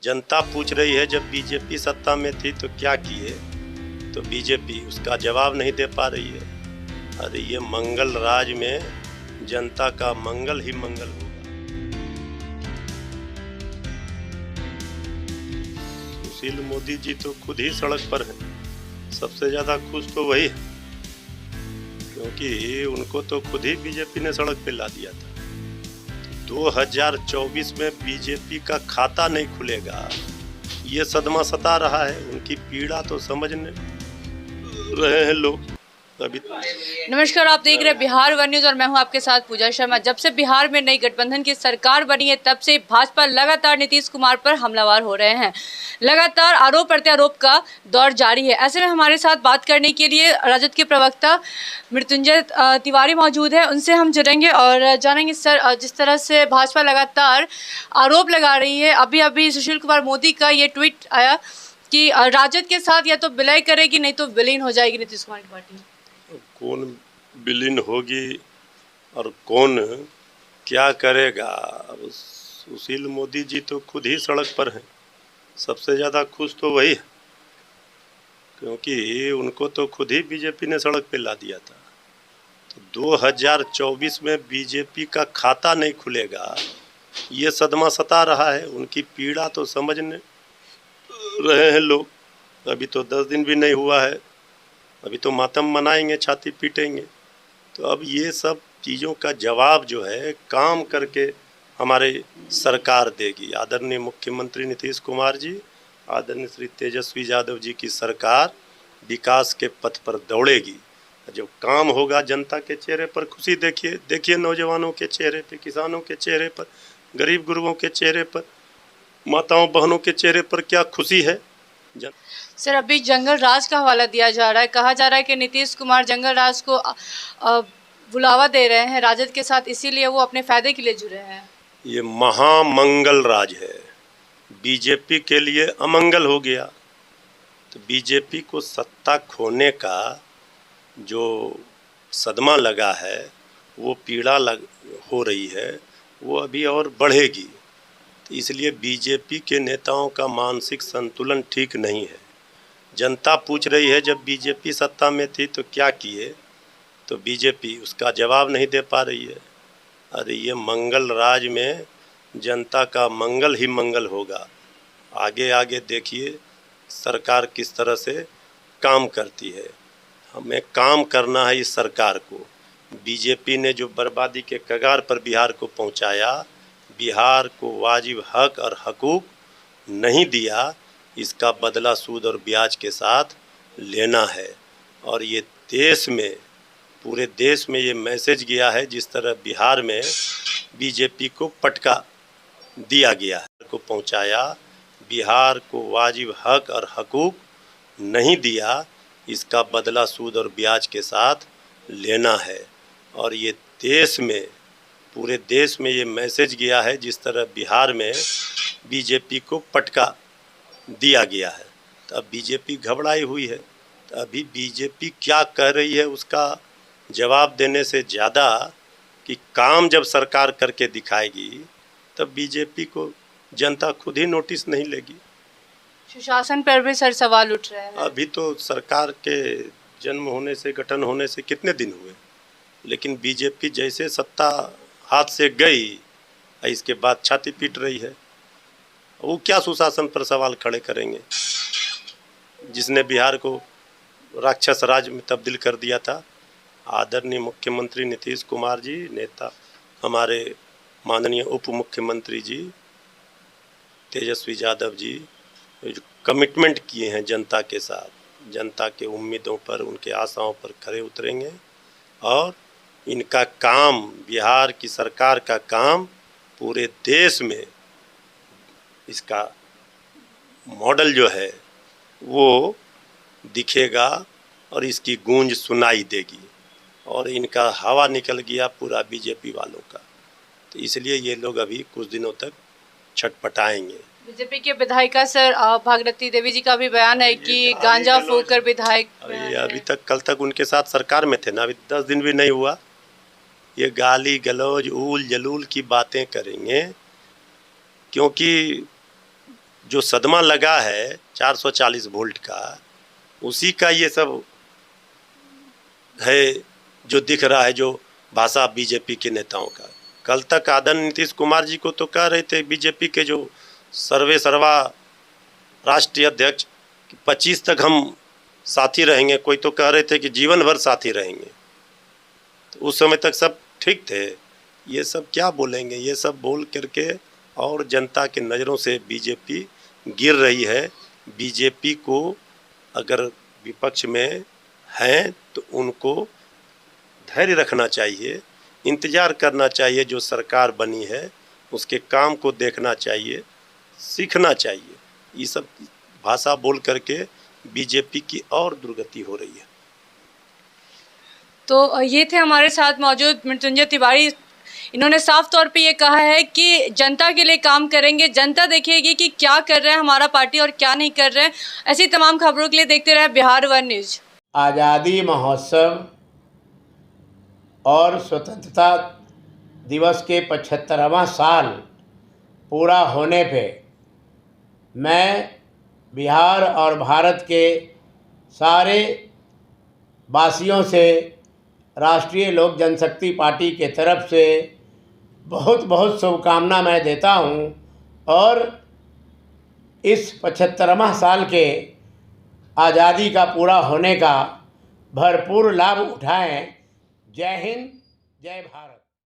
जनता पूछ रही है जब बीजेपी सत्ता में थी तो क्या किए, तो बीजेपी उसका जवाब नहीं दे पा रही है। अरे ये मंगल राज में जनता का मंगल ही मंगल होगा। सुशील मोदी जी तो खुद ही सड़क पर हैं, सबसे ज्यादा खुश तो वही है, क्योंकि उनको तो खुद ही बीजेपी ने सड़क पे ला दिया था। 2024 में बीजेपी का खाता नहीं खुलेगा, ये सदमा सता रहा है। उनकी पीड़ा तो समझ रहे हैं लोग अभी। नमस्कार, आप देख रहे हैं बिहार वन न्यूज और मैं हूं आपके साथ पूजा शर्मा। जब से बिहार में नई गठबंधन की सरकार बनी है तब से भाजपा लगातार नीतीश कुमार पर हमलावर हो रहे हैं। लगातार आरोप प्रत्यारोप का दौर जारी है। ऐसे में हमारे साथ बात करने के लिए राजद के प्रवक्ता मृत्युंजय तिवारी मौजूद है, उनसे हम जुड़ेंगे और जानेंगे सर, जिस तरह से भाजपा लगातार आरोप लगा रही है, अभी सुशील कुमार मोदी का ये ट्वीट आया कि राजद के साथ या तो विलय करेगी नहीं तो विलीन हो जाएगी नीतीश कुमार की पार्टी। कौन विलीन होगी और कौन क्या करेगा। अब सुशील मोदी जी तो खुद ही सड़क पर हैं, सबसे ज़्यादा खुश तो वही है, क्योंकि उनको तो खुद ही बीजेपी ने सड़क पे ला दिया था। तो 2024 में बीजेपी का खाता नहीं खुलेगा, ये सदमा सता रहा है। उनकी पीड़ा तो समझ रहे हैं लोग। अभी तो 10 दिन भी नहीं हुआ है, अभी तो मातम मनाएंगे, छाती पीटेंगे। तो अब ये सब चीज़ों का जवाब जो है काम करके हमारे सरकार देगी। आदरणीय मुख्यमंत्री नीतीश कुमार जी, आदरणीय श्री तेजस्वी यादव जी की सरकार विकास के पथ पर दौड़ेगी। जब काम होगा, जनता के चेहरे पर खुशी देखिए नौजवानों के चेहरे पे, किसानों के चेहरे पर, गरीब गुरुओं के चेहरे पर, माताओं बहनों के चेहरे पर क्या खुशी है। सर, अभी जंगल राज का हवाला दिया जा रहा है, कहा जा रहा है कि नीतीश कुमार जंगल राज को बुलावा दे रहे हैं राजद के साथ, इसीलिए वो अपने फायदे के लिए जुड़े हैं। ये महामंगल राज है, बीजेपी के लिए अमंगल हो गया। तो बीजेपी को सत्ता खोने का जो सदमा लगा है, वो पीड़ा हो रही है, वो अभी और बढ़ेगी। तो इसलिए बीजेपी के नेताओं का मानसिक संतुलन ठीक नहीं है। जनता पूछ रही है जब बीजेपी सत्ता में थी तो क्या किए, तो बीजेपी उसका जवाब नहीं दे पा रही है। अरे ये मंगल राज में जनता का मंगल ही मंगल होगा। आगे आगे देखिए सरकार किस तरह से काम करती है। हमें काम करना है इस सरकार को। बीजेपी ने जो बर्बादी के कगार पर बिहार को पहुंचाया, बिहार को वाजिब हक और हकूक नहीं दिया, इसका बदला सूद और ब्याज के साथ लेना है। और ये देश में, पूरे देश में ये मैसेज गया है, जिस तरह बिहार में बीजेपी को पटका दिया गया है, को पहुंचाया, बिहार को वाजिब हक और हकूक नहीं दिया, इसका बदला सूद और ब्याज के साथ लेना है। और ये देश में, पूरे देश में ये मैसेज गया है, जिस तरह बिहार में बीजेपी को पटका दिया गया है। तो अब बीजेपी घबराई हुई है। तो अभी बीजेपी क्या कह रही है उसका जवाब देने से ज़्यादा कि काम जब सरकार करके दिखाएगी तब बीजेपी को जनता खुद ही नोटिस नहीं लेगी। सुशासन पर भी सर सवाल उठ रहे हैं। अभी तो सरकार के जन्म होने से, गठन होने से कितने दिन हुए, लेकिन बीजेपी जैसे सत्ता हाथ से गई, इसके बाद छाती पीट रही है। वो क्या सुशासन पर सवाल खड़े करेंगे, जिसने बिहार को राक्षस राज में तब्दील कर दिया था। आदरणीय मुख्यमंत्री नीतीश कुमार जी, नेता हमारे माननीय उप मुख्यमंत्री जी तेजस्वी यादव जी, जो कमिटमेंट किए हैं जनता के साथ, जनता के उम्मीदों पर, उनके आशाओं पर खरे उतरेंगे। और इनका काम, बिहार की सरकार का काम पूरे देश में इसका मॉडल जो है वो दिखेगा और इसकी गूंज सुनाई देगी। और इनका हवा निकल गया पूरा बीजेपी वालों का। तो इसलिए ये लोग अभी कुछ दिनों तक छटपटाएंगे। बीजेपी के विधायिका सर भागीरथी देवी जी का भी बयान है कि गांजा फूंककर विधायक, अभी तक कल तक उनके साथ सरकार में थे ना, अभी 10 दिन भी नहीं हुआ। ये गाली गलौज ऊल जलूल की बातें करेंगे, क्योंकि जो सदमा लगा है 440 वोल्ट का, उसी का ये सब है जो दिख रहा है, जो भाषा बीजेपी के नेताओं का। कल तक आदरणीय नीतीश कुमार जी को तो कह रहे थे बीजेपी के जो सर्वा राष्ट्रीय अध्यक्ष 25 तक हम साथी रहेंगे, कोई तो कह रहे थे कि जीवन भर साथी रहेंगे। तो उस समय तक सब ठीक थे, ये सब क्या बोलेंगे? ये सब बोल करके और जनता के नज़रों से बीजेपी गिर रही है। बीजेपी को अगर विपक्ष में हैं तो उनको धैर्य रखना चाहिए, इंतज़ार करना चाहिए, जो सरकार बनी है उसके काम को देखना चाहिए, सीखना चाहिए। ये सब भाषा बोल करके बीजेपी की और दुर्गति हो रही है। तो ये थे हमारे साथ मौजूद मृत्युंजय तिवारी। इन्होंने साफ तौर पे ये कहा है कि जनता के लिए काम करेंगे, जनता देखेगी कि क्या कर रहे हैं हमारा पार्टी और क्या नहीं कर रहे हैं। ऐसी तमाम खबरों के लिए देखते रहे बिहार वन न्यूज। आज़ादी महोत्सव और स्वतंत्रता दिवस के 75वां साल पूरा होने पे मैं बिहार और भारत के सारे वासियों से राष्ट्रीय लोक जनशक्ति पार्टी के तरफ से बहुत बहुत शुभकामना मैं देता हूं, और इस 75वां साल के आज़ादी का पूरा होने का भरपूर लाभ उठाएं। जय हिंद, जय भारत।